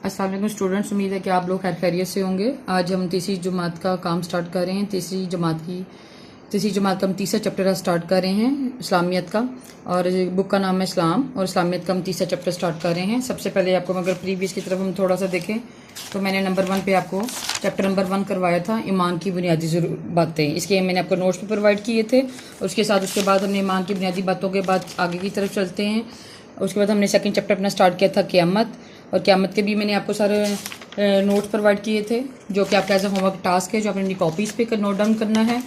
अस्सलाम वालेकुम स्टूडेंट्स, उम्मीद है कि आप लोग खैर खैरियत से होंगे। आज हम तीसरी जमात का काम स्टार्ट कर रहे हैं। तीसरी जमात का हम तीसरा चैप्टर स्टार्ट कर रहे हैं इस्लामियत का, और बुक का नाम है इस्लाम, और इस्लामियत का हम तीसरा चैप्टर स्टार्ट कर रहे हैं। सबसे पहले आपको अगर प्रीवियस की तरफ हम थोड़ा सा देखें तो मैंने नंबर 1 पे आपको चैप्टर नंबर 1 करवाया था, ईमान की बुनियादी बातें। इसके मैंने आपको नोट्स भी प्रोवाइड किए थे, और उसके बाद हमने ईमान की बुनियादी बातों के बाद आगे की तरफ चलते हैं। उसके बाद हमने सेकंड चैप्टर अपना स्टार्ट किया था क़यामत, और क़यामत के भी मैंने आपको सारे नोट्स प्रोवाइड किए थे, जो कि आपका एज ए होमवर्क टास्क है, जो आपने अपनी कॉपीज़ पे नोट डाउन करना है।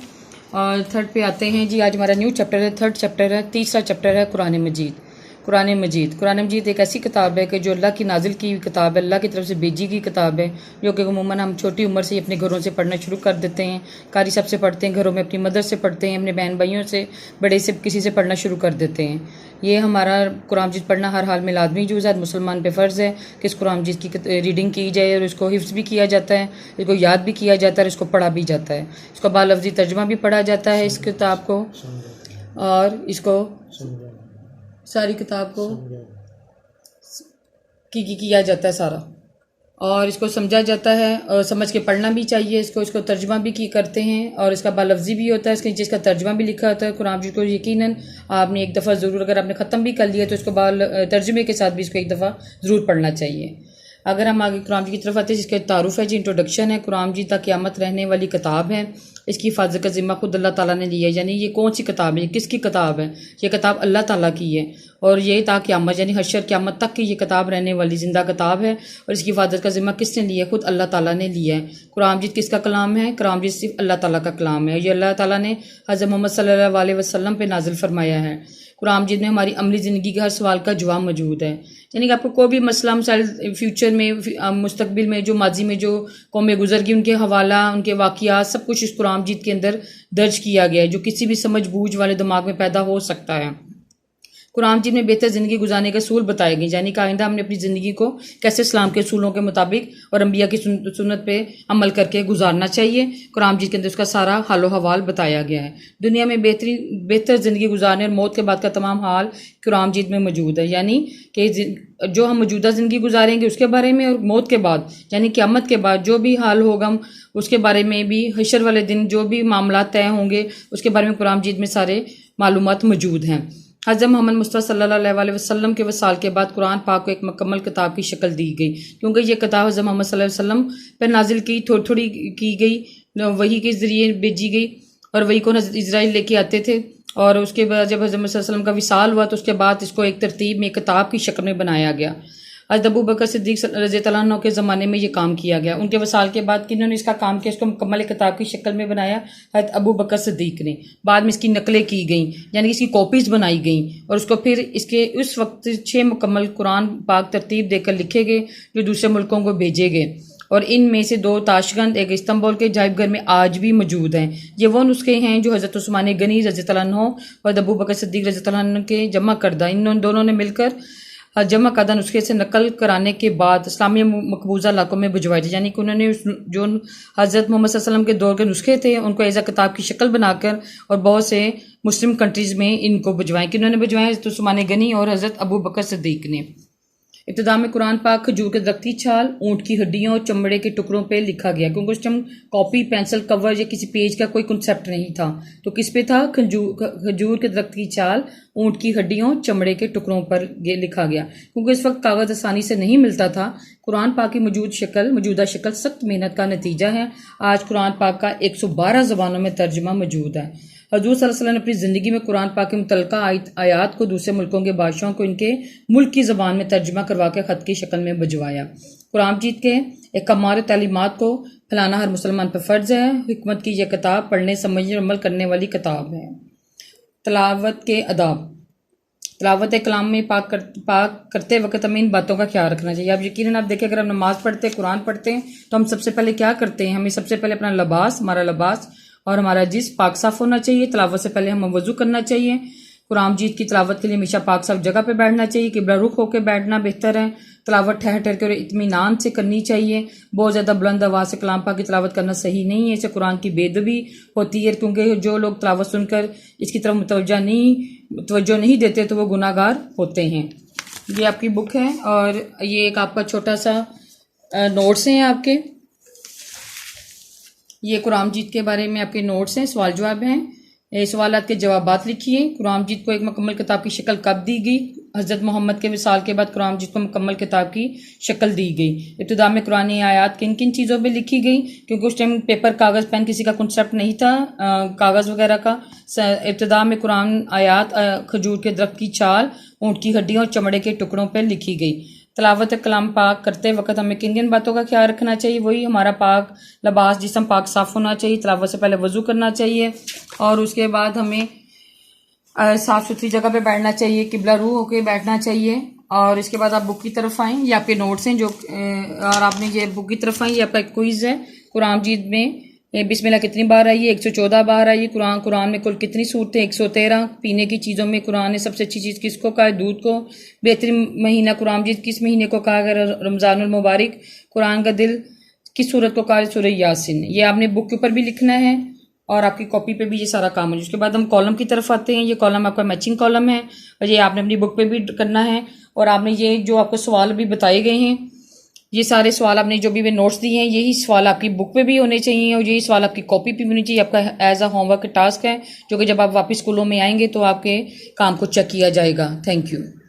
और थर्ड पे आते हैं जी। आज हमारा न्यू चैप्टर है, थर्ड चैप्टर है, तीसरा चैप्टर है कुरान मजीद। कुरान मजीद एक ऐसी किताब है कि जो अल्लाह की नाजिल की किताब है, अल्लाह की तरफ से भेजी गई किताब है, जो कि अमूमन हम छोटी उम्र से ही अपने घरों से पढ़ना शुरू कर देते हैं। कारी साहब से पढ़ते हैं, घरों में अपनी मदर से पढ़ते हैं, अपने बहन भाइयों से, बड़े से, किसी से पढ़ना शुरू कर देते हैं। ये हमारा कुरान मजीद पढ़ना हर हाल में लाजमी जूज़ है, मुसलमान पे फ़र्ज़ है कि इस कुरान मजीद की रीडिंग की जाए, और इसको हिफ्ज़ भी किया जाता है, इसको याद भी किया जाता है, और इसको पढ़ा भी जाता है। इसको बालफ्ज़ी तर्जुमा भी पढ़ा जाता है इस किताब को, और इसको सारी किताब को किया जाता है सारा, और इसको समझा जाता है, और समझ के पढ़ना भी चाहिए। इसको तर्जुमा भी करते हैं, और इसका बालफ्ज़ी भी होता है, इसके नीचे इसका तर्जुमा भी लिखा होता है। कुरान मजीद को यकीनन आपने एक दफ़ा ज़रूर, अगर आपने ख़त्म भी कर लिया तो इसको तर्जुमे के साथ भी इसको एक दफ़ा ज़रूर पढ़ना चाहिए। अगर हम आगे कुरान मजीद की तरफ आते हैं, जिसका तारुफ़ है जी, इंट्रोडक्शन है। कुरान मजीद तक क़यामत रहने वाली किताब है। इसकी हिफाजत का ज़िम्मा खुद अल्लाह ताला ने लिया है। यानी ये कौन सी किताब है, किसकी किताब है? ये किताब अल्लाह ताला की है, और ये क़यामत यानी हशर क़यामत तक की ये किताब रहने वाली ज़िंदा किताब है। और इसकी हिफाजत का ज़िम्मा किसने लिया है? खुद अल्लाह ताला ने लिया है। कुरान मजीद किसका कलाम है? कुरान मजीद सिर्फ अल्लाह ताला का कलाम है। ये अल्लाह ताला ने हज़रत मोहम्मद सल्लल्लाहु अलैहि वसल्लम पे नाजिल फरमाया है। कुरान मजीद में हमारी अमली ज़िंदगी के हर सवाल का जवाब मौजूद है। यानी कि आपको कोई भी मसला मसाइल फ्यूचर में, मुस्तकबिल में, जो माजी में जो कौमें गुजर गई, उनके हवाला, उनके वाक़ियात, सब कुछ इस कुरान मजीद के अंदर दर्ज किया गया है, जो किसी भी समझ बूझ वाले दिमाग में पैदा हो सकता है। कुरान मजीद में बेहतर ज़िंदगी गुजारने के असूल बताए गए, यानी कि आइंदा हमने अपनी ज़िंदगी को कैसे इस्लाम के असूलों के मुताबिक और अंबिया की सुन्नत पे अमल करके गुजारना चाहिए। कुरान मजीद के अंदर उसका सारा हाल हवाल बताया गया है। दुनिया में बेहतर ज़िंदगी गुजारने और मौत के बाद का तमाम हाल कुरान मजीद में मौजूद है। यानी कि जो हम मौजूदा ज़िंदगी गुजारेंगे उसके बारे में, और मौत के बाद यानी क़यामत के बाद जो भी हाल होगा उसके बारे में भी, हशर वाले दिन जो भी मामला तय होंगे उसके बारे में कुरान मजीद में सारे मालूमात मौजूद हैं। हज़रत मोहम्मद मुस्तफ़ा सल्लल्लाहु अलैहि वसल्लम के वसाल के बाद कुरान पाक को एक मुकम्मल किताब की शक्ल दी गई, क्योंकि ये किताब हज़रत मोहम्मद सल्लल्लाहु अलैहि वसल्लम पर नाजिल की, थोड़ी थोड़ी की गई, वही के ज़रिए भेजी गई, और वही को हज़रत इज़राइल लेके आते थे। और उसके बाद जब हज़रत सल्लल्लाहु अलैहि वसल्लम का विसाल हुआ तो उसके बाद इसको एक तरतीब में, किताब की शक्ल में बनाया गया। हज़रत अबू बकर सिद्दीक़ रज़ियल्लाहु अन्हु के ज़माने में ये काम किया गया। उनके वसाल के बाद किन्होंने इसका काम किया, इसको मुकम्मल किताब की शक्ल में बनाया? हज़रत अबू बकर सिद्दीक़ ने। बाद में इसकी नकलें की गई, यानी कि इसकी कॉपीज़ बनाई गई, और उसको फिर इसके उस वक्त 6 मुकम्मल कुरान पाक तरतीब देकर लिखे गए, जो दूसरे मुल्कों को भेजे गए। और इनमें से 2 ताशकंद, एक इस्तांबुल के जाइब घर में आज भी मौजूद हैं। ये वो नुस्खे हैं जो हज़रत उस्मान गनी रज़ियल्लाहु अन्हु और अबू बकर सिद्दीक़ रज़ियल्लाहु अन्हु के जमा करदा, इन दोनों ने मिलकर जमा करदा नुस्खे से नकल कराने के बाद इस्लामी मकबूजा इलाकों में भिजवाए थे। यानी कि उन्होंने जो हज़रत मोहम्मद सल्लल्लाहु अलैहि वसल्लम के दौर के नुस्खे थे उनको एज़ अ किताब की शक्ल बनाकर और बहुत से मुस्लिम कंट्रीज़ में इनको भिजवाएं। किन्होंने भिजवाएं? हज़रत उस्मान गनी और हज़रत अबू बकर सिद्दीक़ ने। इब्तिदा में कुरान पाक खजूर के दरख्त की छाल, ऊँट की हड्डियों और चमड़े के टुकड़ों पे लिखा गया, क्योंकि उस टाइम कॉपी, पेंसिल, कवर या किसी पेज का कोई कंसेप्ट नहीं था। तो किस पे था? खजूर के दरख्त की छाल, ऊँट की हड्डियों, चमड़े के टुकड़ों पर लिखा गया, क्योंकि इस वक्त कागज़ आसानी से नहीं मिलता था। कुरान पाक की मौजूदा शक्ल सख्त मेहनत का नतीजा है। आज कुरान पाक का 112 ज़बानों में तर्जुमा मौजूद है। हज़रत सल्लल्लाहु अलैहि वसल्लम ने अपनी ज़िंदगी में कुरान पाक के मुतल्लिक़ा आयात को दूसरे मुल्कों के बादशाहों को इनके मुल्क की ज़बान में तर्जुमा करवा के ख़त की शक्ल में भिजवाया। कुरान मजीद के एक कमाल तालीमात को फैलाना हर मुसलमान पर फ़र्ज़ है। हिकमत की यह किताब पढ़ने, समझने और अमल करने वाली किताब है। तलावत के अदाब। तलावत कलाम में पाक करते वक्त हमें इन बातों का ख्याल रखना चाहिए। आप यकीनन आप देखें, अगर हम नमाज़ पढ़ते हैं, कुरान पढ़ते हैं, तो हम सबसे पहले क्या करते हैं? हमें सबसे पहले अपना लिबास, हमारा लिबास और हमारा जिस्म पाक साफ होना चाहिए। तलावत से पहले हमें वज़ू करना चाहिए। कुरान मजीद की तलावत के लिए हमेशा पाक साफ जगह पे बैठना चाहिए। किबला रुख होकर बैठना बेहतर है। तलावत ठहर ठहर के और इत्मीनान से करनी चाहिए। बहुत ज़्यादा बुलंद आवाज़ से कलाम पाक की तलावत करना सही नहीं है, इससे कुरान की बेदबी होती है, क्योंकि जो लोग तलावत सुनकर इसकी तरफ तवज्जो नहीं देते तो वो गुनाहगार होते हैं। ये आपकी बुक है, और ये एक आपका छोटा सा नोट्स हैं आपके, ये कुरान मजीद के बारे में आपके नोट्स हैं, सवाल जवाब हैं। ये सवालात के जवाबात लिखिए। कुरान मजीद को एक मुकम्मल किताब की शक्ल कब दी गई? हज़रत मोहम्मद के विसाल के बाद कुरान मजीद को मुकम्मल किताब की शक्ल दी गई। इब्तिदा में कुरानी आयात किन किन चीज़ों पे लिखी गई? क्योंकि उस टाइम पेपर, कागज़, पेन किसी का कंसेप्ट नहीं था कागज़ वगैरह का। इब्तिदा में कुरान आयात खजूर के दरख्त की छाल, ऊँट की हड्डियों और चमड़े के टुकड़ों पर लिखी गई। तलावत कलाम पाक करते वक्त हमें किन किन बातों का ख्याल रखना चाहिए? वही हमारा पाक लिबास, जिस्म पाक साफ़ होना चाहिए, तलावत से पहले वज़ू करना चाहिए और उसके बाद हमें साफ़ सुथरी जगह पे बैठना चाहिए, किबला रू होके बैठना चाहिए। और इसके बाद आप बुक की तरफ आएँ, ये आपके नोट्स हैं जो और आपने ये बुक की तरफ आएँ, ये आपका क्विज़ है। कुरान मजीद में बिस्मिल्लाह कितनी बार आई है? 114 बार आई है। कुरान में कुल कितनी सूरतें? 113। पीने की चीज़ों में कुरान ने सबसे अच्छी चीज़ किसको कहा है? दूध को। बेहतरीन महीना कुरान मजीद किस महीने को कहा गया? रमज़ानुल मुबारक। कुरान का दिल किस सूरत को कहा है? सूरह यासीन। ये आपने बुक के ऊपर भी लिखना है और आपकी कॉपी पे भी ये सारा काम है। उसके बाद हम कॉलम की तरफ आते हैं। ये कॉलम आपका मैचिंग कॉलम है और ये आपने अपनी बुक पे भी करना है। और आपने ये जो आपको सवाल भी बताए गए हैं, ये सारे सवाल आपने जो भी वे नोट्स दिए हैं, यही सवाल आपकी बुक पे भी होने चाहिए और यही सवाल आपकी कॉपी पे भी होनी चाहिए। आपका एज अ होमवर्क टास्क है जो कि जब आप वापस स्कूलों में आएंगे तो आपके काम को चेक किया जाएगा। Thank you.